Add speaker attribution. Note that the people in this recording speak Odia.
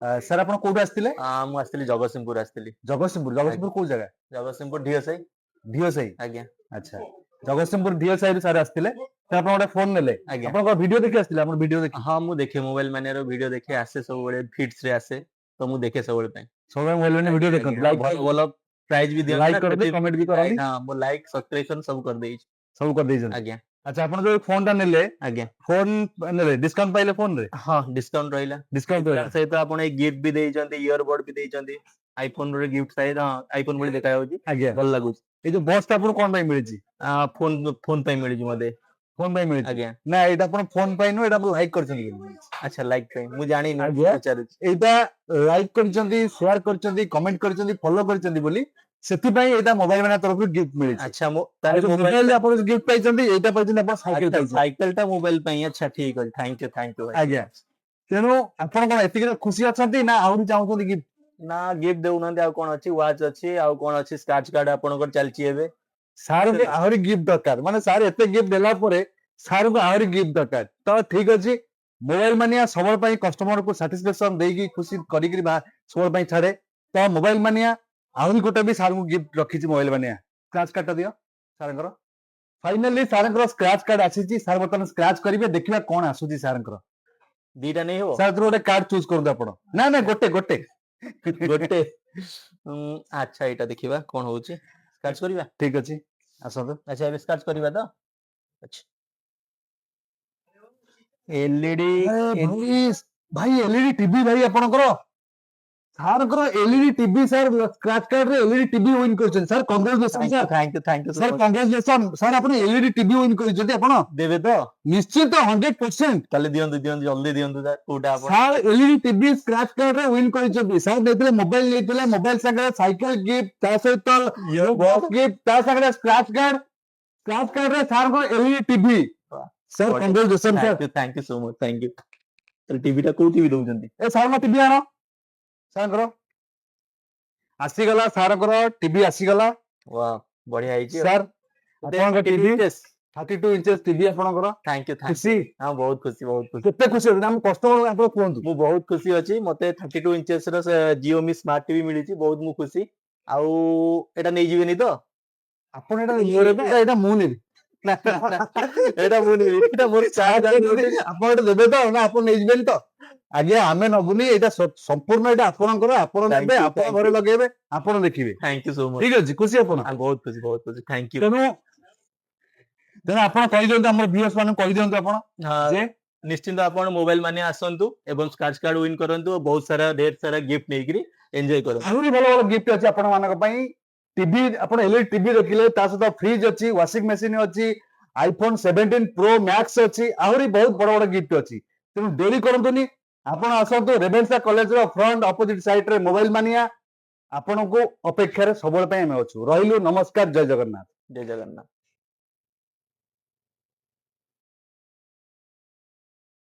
Speaker 1: सर आपण कोठे असतील?
Speaker 2: ମୁଁ ଆସିଥିଲି ଜଗତସିଂହପୁର ଆସିଥିଲି।
Speaker 1: ଜଗତସିଂହପୁର। ଜଗତସିଂହପୁର କୋଉ ଜାଗା?
Speaker 2: ଜଗତସିଂହପୁର ଢିଅ ସାହି।
Speaker 1: ଢିଅ ସାହି।
Speaker 2: ଆଜ୍ଞା।
Speaker 1: ଆଚ୍ଛା ଜଗତସିଂହପୁର ଢିଅ ସାହିରୁ ସାର୍ ଆସିଥିଲେ ତ ଆପଣ ଗୋଟେ ଫୋନ ନେଲେ
Speaker 2: ଆଜ୍ଞା।
Speaker 1: ଆପଣଙ୍କ ଭିଡିଓ ଦେଖି ଆସିଥିଲେ ଆପଣ ଭିଡିଓ ଦେଖି?
Speaker 2: ହଁ ମୁଁ ଦେଖେ ମୋବାଇଲ ମାନିଆର ଭିଡିଓ ଦେଖେ ଆସେ ସବୁବେଳେ ଫିଡ୍ସ ରେ ଆସେ ତ ମୁଁ ଦେଖେ ସବୁବେଳେ ପାଇଁ।
Speaker 1: ସବୁବେଳେ ମୋବାଇଲ ମାନେ ଭିଡିଓ ଦେଖନ୍ତି ଲାଇକ୍
Speaker 2: ଭଲ ଭଲ ପ୍ରାଇଜ ବି ଦିଅନ୍ତି
Speaker 1: ଲାଇକ୍
Speaker 2: ନା
Speaker 1: କରନ୍ତି କମେଣ୍ଟ ବି କରନ୍ତି
Speaker 2: ହଁ ମୁଁ ଲାଇକ୍ ସବସ୍କ୍ରିପସନ ସବୁ କରିଦେଇଛି।
Speaker 1: ସବୁ କରିଦେଇଛନ୍ତି।
Speaker 2: ଆଜ୍ଞା।
Speaker 1: ଆଚ୍ଛା ଆପଣ ଯୋଉ ଫୋନ ଟା ନେଲେ
Speaker 2: ଆଜ୍ଞା
Speaker 1: ଫୋନ ନେଲେ ଡିସକାଉଣ୍ଟ ପାଇଲେ ଫୋନ ରେ?
Speaker 2: ହଁ ଡିସକାଉଣ୍ଟ ରହିଲା।
Speaker 1: ଡିସକାଉଣ୍ଟ
Speaker 2: ତା
Speaker 1: ରହିଲା।
Speaker 2: ସହିତ ଆପଣ ଏଇ ଗିଫ୍ଟ ବି ଦେଇଛନ୍ତି ଇୟର ବଡ ବି ଦେଇଛନ୍ତି। ଆଇଫୋନ ର ଗିଫ୍ଟ ସାଇଜ ଆଇଫୋନ ଭଳି ଦେଖା ଯାଉଛି
Speaker 1: ଆଜ୍ଞା
Speaker 2: ଭଲ ଲାଗୁଛି।
Speaker 1: ଏଇ ଯୋଉ ବସ୍ ଟା ଆପଣଙ୍କୁ କଣ ପାଇଁ ମିଳିଛି?
Speaker 2: ଫୋନ ପାଇଁ ମିଳିଛି ମତେ।
Speaker 1: ଫୋନ ପାଇଁ ମିଳିଛି?
Speaker 2: ଆଜ୍ଞା।
Speaker 1: ନା ଏଇଟା ଆପଣ ଫୋନ ପାଇଁ ନୁହଁ ଏଇଟା ଆପଣ ଲାଇକ୍ କରିଛନ୍ତି ବୋଲି।
Speaker 2: ଆଚ୍ଛା ଲାଇକ୍ ପାଇଁ ମୁଁ ଜାଣିନି
Speaker 1: ଆଜ୍ଞା
Speaker 2: ପଚାରୁଛି।
Speaker 1: ଏଇଟା ଲାଇକ୍ କରିଛନ୍ତି ସେୟାର କରିଛନ୍ତି କମେଣ୍ଟ କରିଛନ୍ତି ଫଲୋ କରିଛନ୍ତି ବୋଲି ସେଥିପାଇଁ ଏଇଟା ମୋବାଇଲ ମାନଙ୍କ ତରଫରୁ ଗିଫ୍ଟ ମିଳିଛି।
Speaker 2: ଆଚ୍ଛା
Speaker 1: ଆଉ
Speaker 2: ତାହେଲେ
Speaker 1: ଯୋଉ ମୋବାଇଲ ଆପଣ ଗିଫ୍ଟ ପାଇଛନ୍ତି ଏଇଟା ପାଇଛନ୍ତି ଆପଣ ସାଇକେଲ ପାଇଛନ୍ତି।
Speaker 2: ସାଇକେଲ ଟା ମୋବାଇଲ ପାଇଁ ଆଚ୍ଛା ଠିକ ଅଛି ଥ୍ୟାଙ୍କ ୟୁ ଭାଇ।
Speaker 1: ଆଜ୍ଞା ତେଣୁ ଆପଣ କଣ ଏତିକି ଖୁସି ଅଛନ୍ତି ନା ଆହୁରି ଚାହୁଁଛନ୍ତି ଗିଫ୍ଟ?
Speaker 2: ନା ଗିଫ୍ଟ ଦଉନାହାନ୍ତି ଆଉ କଣ ଅଛି ୱାଚ୍ ଅଛି ଆଉ କଣ ଅଛି ସ୍କ୍ରାଚ କାର୍ଡ ଆପଣଙ୍କର ଚାଲିଛି ଏବେ।
Speaker 1: ସାର୍ ଙ୍କୁ ଆହୁରି ଗିଫ୍ଟ ଦରକାର ମାନେ ସାର୍ ଏତେ ଗିଫ୍ଟ ଦେଲା ପରେ ସାର୍ ଙ୍କୁ ଆହୁରି ଗିଫ୍ଟ ଦରକାର ତ ଠିକ ଅଛି। ମୋବାଇଲ ମାନିଆ ସବୁବେଳେ ପାଇଁ କଷ୍ଟମରକୁ ସାଟିସ୍ଫାକ୍ସନ ଦେଇକି ଖୁସି କରିକି ସବୁବେଳେ ପାଇଁ ଛାଡେ ତ ମୋବାଇଲ ମାନିଆ ଆହୁରି ଗୋଟେ ବି ସାର୍ ଙ୍କୁ ଗିଫ୍ଟ ରଖିଛି ମୋବାଇଲ ମାନିଆ। ସ୍କ୍ରାଚ କାର୍ଡ ଟା ଦିଅ ସାରଙ୍କର। ଫାଇନାଲି ସାରଙ୍କର ସ୍କ୍ରାଚ କାର୍ଡ ଆସିଛି ସାର୍ ବର୍ତ୍ତମାନ ସ୍କ୍ରାଚ କରିବେ ଦେଖିବା କଣ ଆସୁଛି ସାରଙ୍କର।
Speaker 2: ଦିଟା ନେଇ ହବ?
Speaker 1: ସାର୍ ଗୋଟେ କାର୍ଡ ଚୁଜ କରନ୍ତୁ ଆପଣ। ନା ନା ଗୋଟେ ଗୋଟେ
Speaker 2: ଗୋଟେ ଆଚ୍ଛା ଏଇଟା ଦେଖିବା କଣ ହଉଛି ସ୍କ୍ରାଚ କରିବା।
Speaker 1: ଠିକ ଅଛି ଆସନ୍ତୁ।
Speaker 2: ଆଚ୍ଛା ଏବେ ସ୍କ୍ରାଚ କରିବା ତ? ଆଚ୍ଛା ଏଲଇଡି
Speaker 1: ଭାଇ ଏଲଇଡି ଟିଭି ଭାଇ ଆପଣଙ୍କର ସାରଙ୍କର LED TV sir scratch card ରେ ଏଲଇଡି ଟିଭି ୱିନ୍ କରିଛନ୍ତି sir congratulation sir.
Speaker 2: Thank you
Speaker 1: sir congratulation sir ଆପଣ ଏଲଇଡି ଟିଭି ୱିନ୍ କରିଛନ୍ତି ଆପଣ
Speaker 2: ଦେବେ ତ?
Speaker 1: ନିଶ୍ଚିତ 100%।
Speaker 2: ତାହେଲେ ଦିଅନ୍ତୁ ଦିଅନ୍ତୁ ଜଲ୍ଦି ଦିଅନ୍ତୁ କୋଉଟା ଆପଣ?
Speaker 1: Sir LED TV scratch card ରେ ୱିନ୍ କରିଛନ୍ତି ସାର୍ ଦେଇଥିଲେ ମୋବାଇଲ ଦେଇଥିଲେ ମୋବାଇଲ ସାଙ୍ଗରେ ସାଇକେଲ ଗିଫ୍ଟ ତା ସହିତ ବକ୍ସ ଗିଫ୍ଟ ତା ସାଙ୍ଗରେ ସ୍କ୍ରାଚ କାର୍ଡ ରେ ସାରଙ୍କ LED TV sir congratulation sir.
Speaker 2: Thank you so much thank you. ତାହେଲେ ଟିଭି ଟା କୋଉ ଟିଭି ଦଉଛନ୍ତି?
Speaker 1: ଏ ସାରଙ୍କ ଟିଭି ଆଣ ସାରଙ୍କର ଆସିଗଲା ସାରଙ୍କର ଟିଭି ଆସିଗଲା।
Speaker 2: ୱାଓ ବଢିଆ ହେଇଛି
Speaker 1: ସାର୍ ଆପଣଙ୍କ ଟିଭି
Speaker 2: 32
Speaker 1: 32 ଇଞ୍ଚ ଟିଭି ଆପଣଙ୍କର
Speaker 2: ଥ୍ୟାଙ୍କ ୟୁ
Speaker 1: ଖୁସି?
Speaker 2: ହଁ ବହୁତ ଖୁସି ବହୁତ ଖୁସି।
Speaker 1: କେତେ ଖୁସି ଅଛନ୍ତି ଆମ କଷ୍ଟମର ଆପଣ କୁହନ୍ତୁ?
Speaker 2: ମୁଁ ବହୁତ ଖୁସି ଅଛି ମତେ 32 ଇଞ୍ଚେସ ର ଜିଓମି ସ୍ମାର୍ଟ ଟିଭି ମିଳିଛି ବହୁତ ମୁଁ ଖୁସି। ଆଉ ଏଇଟା ନେଇଯିବେନି ତ?
Speaker 1: ଆପଣ ଏଇଟା ଏଇଟା ମୁଁ ନେବି।
Speaker 2: ଏଇଟା ମୁଁ ନେବି ଏଇଟା ମୋର
Speaker 1: ଆପଣ ଏଇଟା ଦେବେ ତ ନା ଆପଣ ନେଇଯିବେନି ତ? ଆଜ୍ଞା ଆମେ ନବୁନି ଏଇଟା ସମ୍ପୂର୍ଣ୍ଣ ଏଇଟା ଆପଣଙ୍କର ଆପଣ ନେବେ ଆପଣ ଘରେ ଲଗେଇବେ ଆପଣ ଦେଖିବେ।
Speaker 2: Thank you so much.
Speaker 1: ଠିକ ଅଛି ଖୁସି ଆପଣ?
Speaker 2: ବହୁତ ଖୁସି ଥ୍ୟାଙ୍କ ୟୁ।
Speaker 1: ତେଣୁ ଆପଣ କହିଦିଅନ୍ତୁ ଆମର ଭିଉୟର୍ସ ମାନଙ୍କୁ କହିଦିଅନ୍ତୁ ଆପଣ ଯେ
Speaker 2: ନିଶ୍ଚିନ୍ତ ଆପଣ ମୋବାଇଲ ମାନିଆ ଆସନ୍ତୁ ଏବଂ ସ୍କ୍ରାଚ କାର୍ଡ ୱିନ୍ କରନ୍ତୁ ବହୁତ ସାରା ଢେର ସାରା ଗିଫ୍ଟ ନେଇକିରି ଏନ୍ଜୟ କରନ୍ତୁ।
Speaker 1: ଆହୁରି ଭଲ ଭଲ ଗିଫ୍ଟ ଅଛି ଆପଣ ମାନଙ୍କ ପାଇଁ। ଟିଭି ଆପଣ ଏଲଇଡି ଟିଭି ଦେଖିଲେ ତା ସହିତ ଫ୍ରିଜ ଅଛି ୱାସିଂ ମେସିନ ଅଛି ଆଇଫୋନ 17 ପ୍ରୋ ମ୍ୟାକ୍ସ ଅଛି ଆହୁରି ବହୁତ ବଡ ବଡ ଗିଫ୍ଟ ଅଛି। ତେଣୁ ଡେରି କରନ୍ତୁନି ଆପଣ ଆସନ୍ତୁ ରେଭେନ୍ସା କଲେଜର ଫ୍ରଣ୍ଟ ଅପୋଜିଟ ସାଇଡ ରେ ମୋବାଇଲ ମାନିଆ ଆପଣଙ୍କୁ ଅପେକ୍ଷାରେ ସବୁବେଳେ ପାଇଁ ଆମେ ଅଛୁ। ରହିଲୁ ନମସ୍କାର ଜୟ ଜଗନ୍ନାଥ।
Speaker 2: ଜୟ ଜଗନ୍ନାଥ।